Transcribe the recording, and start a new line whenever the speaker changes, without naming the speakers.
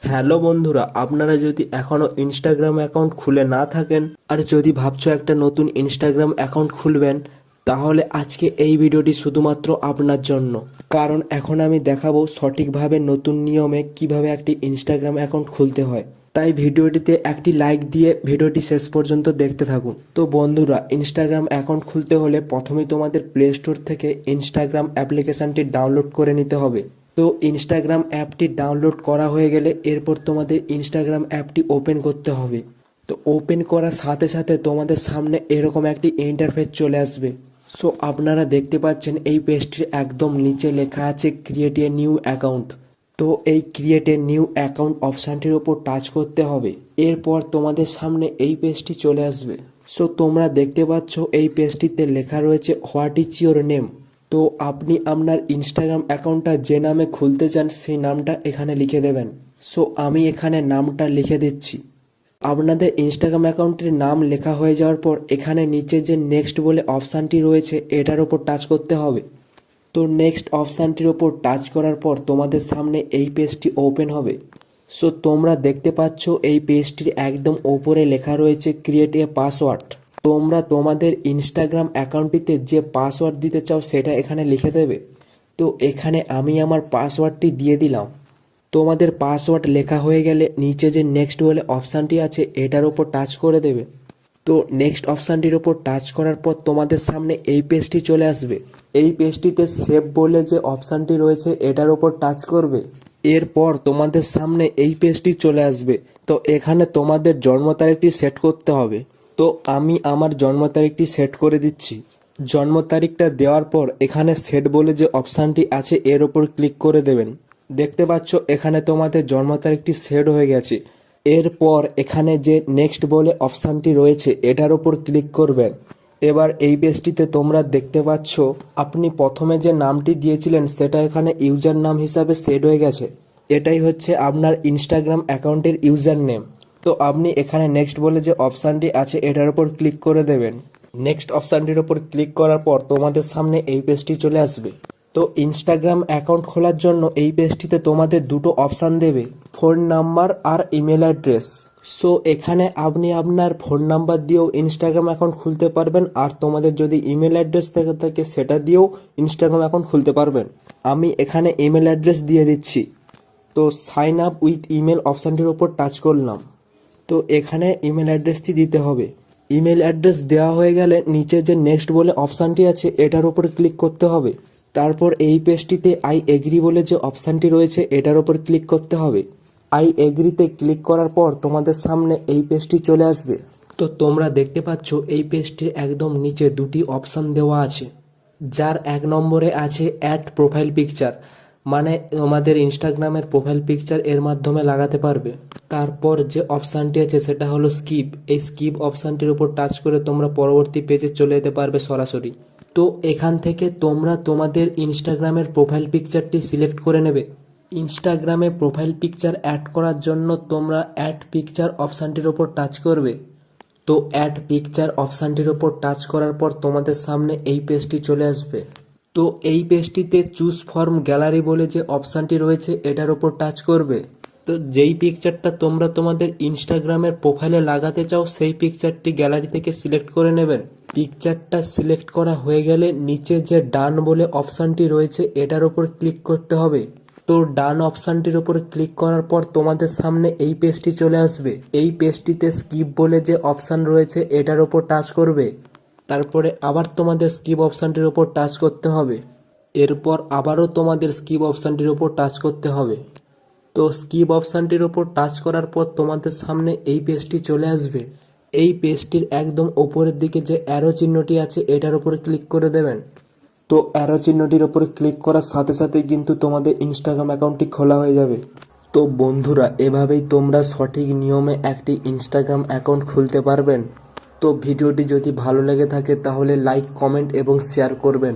Hello বন্ধুরা, আপনারা যদি এখনও ইনস্টাগ্রাম অ্যাকাউন্ট খুলে না থাকেন আর যদি ভাবছো একটা নতুন ইনস্টাগ্রাম অ্যাকাউন্ট খুলবেন, তাহলে আজকে এই ভিডিওটি শুধুমাত্র আপনার জন্য। কারণ এখন আমি দেখাবো সঠিকভাবে নতুন নিয়মে কিভাবে একটি ইনস্টাগ্রাম অ্যাকাউন্ট খুলতে হয়। তাই ভিডিওটিতে একটি লাইক দিয়ে ভিডিওটি শেষ পর্যন্ত দেখতে থাকুন। তো বন্ধুরা, ইনস্টাগ্রাম অ্যাকাউন্ট খুলতে হলে প্রথমেই তোমাদের প্লে স্টোর থেকে ইনস্টাগ্রাম অ্যাপ্লিকেশনটি ডাউনলোড করে নিতে হবে। তো ইনস্টাগ্রাম অ্যাপটি ডাউনলোড করা হয়ে গেলে এরপর তোমাদের ইনস্টাগ্রাম অ্যাপটি ওপেন করতে হবে। তো ওপেন করার সাথে সাথে তোমাদের সামনে এরকম একটি ইন্টারফেস চলে আসবে। সো আপনারা দেখতে পাচ্ছেন এই পেজটির একদম নিচে লেখা আছে ক্রিয়েট এ নিউ অ্যাকাউন্ট। তো এই ক্রিয়েট এ নিউ অ্যাকাউন্ট অপশানটির ওপর টাচ করতে হবে। এরপর তোমাদের সামনে এই পেজটি চলে আসবে। সো তোমরা দেখতে পাচ্ছ এই পেজটিতে লেখা রয়েছে হোয়াট ইজ ইউর নেম। তো আপনি আপনার ইনস্টাগ্রাম অ্যাকাউন্টটা যে নামে খুলতে চান সেই নামটা এখানে লিখে দেবেন। সো আমি এখানে নামটা লিখে দিচ্ছি। আপনাদের ইনস্টাগ্রাম অ্যাকাউন্টের নাম লেখা হয়ে যাওয়ার পর এখানে নিচে যে নেক্সট বলে অপশানটি রয়েছে এটার ওপর টাচ করতে হবে। তো নেক্সট অপশানটির ওপর টাচ করার পর তোমাদের সামনে এই পেজটি ওপেন হবে। সো তোমরা দেখতে পাচ্ছ এই পেজটির একদম ওপরে লেখা রয়েছে ক্রিয়েট এ পাসওয়ার্ড। তোমরা তোমাদের ইনস্টাগ্রাম অ্যাকাউন্টটিতে যে পাসওয়ার্ড দিতে চাও সেটা এখানে লিখে দেবে। তো এখানে আমি আমার পাসওয়ার্ডটি দিয়ে দিলাম। তোমাদের পাসওয়ার্ড লেখা হয়ে গেলে নিচে যে নেক্সট বলে অপশানটি আছে এটার ওপর টাচ করে দেবে। তো নেক্সট অপশানটির ওপর টাচ করার পর তোমাদের সামনে এই পেজটি চলে আসবে। এই পেজটিতে সেভ বলে যে অপশানটি রয়েছে এটার ওপর টাচ করবে। এরপর তোমাদের সামনে এই পেজটি চলে আসবে। তো এখানে তোমাদের জন্ম তারিখটি সেট করতে হবে। তো আমি আমার জন্ম তারিখটি সেট করে দিচ্ছি। জন্ম তারিখটা দেওয়ার পর এখানে সেট বলে যে অপশানটি আছে এর ওপর ক্লিক করে দেবেন। দেখতে পাচ্ছ এখানে তোমাদের জন্ম তারিখটি সেট হয়ে গেছে। এরপর এখানে যে নেক্সট বলে অপশানটি রয়েছে এটার ওপর ক্লিক করবেন। এবার এই পেজটিতে তোমরা দেখতে পাচ্ছ আপনি প্রথমে যে নামটি দিয়েছিলেন সেটা এখানে ইউজার নাম হিসাবে সেট হয়ে গেছে। এটাই হচ্ছে আপনার ইনস্টাগ্রাম অ্যাকাউন্টের ইউজার নেম। তো আপনি এখানে নেক্সট বলে যে অপশানটি আছে এটার উপর ক্লিক করে দেবেন। নেক্সট অপশানটির উপর ক্লিক করার পর তোমাদের সামনে এই পেজটি চলে আসবে। তো ইনস্টাগ্রাম অ্যাকাউন্ট খোলার জন্য এই পেজটিতে তোমাদের দুটো অপশান দেবে, ফোন নাম্বার আর ইমেল অ্যাড্রেস। সো এখানে আপনি আপনার ফোন নাম্বার দিয়েও ইনস্টাগ্রাম অ্যাকাউন্ট খুলতে পারবেন, আর তোমাদের যদি ইমেল অ্যাড্রেস থেকে থাকে সেটা দিয়েও ইনস্টাগ্রাম অ্যাকাউন্ট খুলতে পারবেন। আমি এখানে ইমেল অ্যাড্রেস দিয়ে দিচ্ছি। তো সাইন আপ উইথ ইমেল অপশানটির ওপর টাচ করলাম। তো এখানে ইমেল অ্যাড্রেসটি দিতে হবে। ইমেল অ্যাড্রেস দেওয়া হয়ে গেলে নিচে যে নেক্সট বলে অপশানটি আছে এটার উপর ক্লিক করতে হবে। তারপর এই পেজটিতে আই এগ্রি বলে যে অপশানটি রয়েছে এটার উপর ক্লিক করতে হবে। আই এগ্রিতে ক্লিক করার পর তোমাদের সামনে এই পেজটি চলে আসবে। তো তোমরা দেখতে পাচ্ছ এই পেজটির একদম নিচে দুটি অপশান দেওয়া আছে, যার এক নম্বরে আছে অ্যাড প্রোফাইল পিকচার, মানে তোমাদের ইনস্টাগ্রামের প্রোফাইল পিকচার এর মাধ্যমে লাগাতে পারবে। তারপর যে অপশানটি আছে সেটা হলো স্কিপ। এই স্কিপ অপশানটির উপর টাচ করে তোমরা পরবর্তী পেজে চলে যেতে পারবে সরাসরি। তো এখান থেকে তোমরা তোমাদের ইনস্টাগ্রামের প্রোফাইল পিকচারটি সিলেক্ট করে নেবে। ইনস্টাগ্রামে প্রোফাইল পিকচার অ্যাড করার জন্য তোমরা অ্যাড পিকচার অপশানটির ওপর টাচ করবে। তো অ্যাড পিকচার অপশানটির ওপর টাচ করার পর তোমাদের সামনে এই পেজটি চলে আসবে। তো এই পেজটিতে চুজ ফর্ম গ্যালারি বলে যে অপশানটি রয়েছে এটার ওপর টাচ করবে। তো যেই পিকচারটা তোমরা তোমাদের ইনস্টাগ্রামের প্রোফাইলে লাগাতে চাও সেই পিকচারটি গ্যালারি থেকে সিলেক্ট করে নেবেন। পিকচারটা সিলেক্ট করা হয়ে গেলে নিচে যে ডান বলে অপশানটি রয়েছে এটার ওপর ক্লিক করতে হবে। তো ডান অপশানটির ওপর ক্লিক করার পর তোমাদের সামনে এই পেজটি চলে আসবে। এই পেজটিতে স্কিপ বলে যে অপশান রয়েছে এটার ওপর টাচ করবে। তারপরে আবার তোমাদের স্কিপ অপশানটির ওপর টাচ করতে হবে। এরপর আবারও তোমাদের স্কিপ অপশানটির ওপর টাচ করতে হবে। তো স্কিপ অপশানটির ওপর টাচ করার পর তোমাদের সামনে এই পেজটি চলে আসবে। এই পেজটির একদম ওপরের দিকে যে অ্যারো চিহ্নটি আছে এটার উপরে ক্লিক করে দেবেন। তো অ্যারো চিহ্নটির ওপরে ক্লিক করার সাথে সাথেই কিন্তু তোমাদের ইনস্টাগ্রাম অ্যাকাউন্টটি খোলা হয়ে যাবে। তো বন্ধুরা, এভাবেই তোমরা সঠিক নিয়মে একটি ইনস্টাগ্রাম অ্যাকাউন্ট খুলতে পারবেন। তো ভিডিওটি যদি ভালো লেগে থাকে তাহলে লাইক, কমেন্ট এবং শেয়ার করবেন।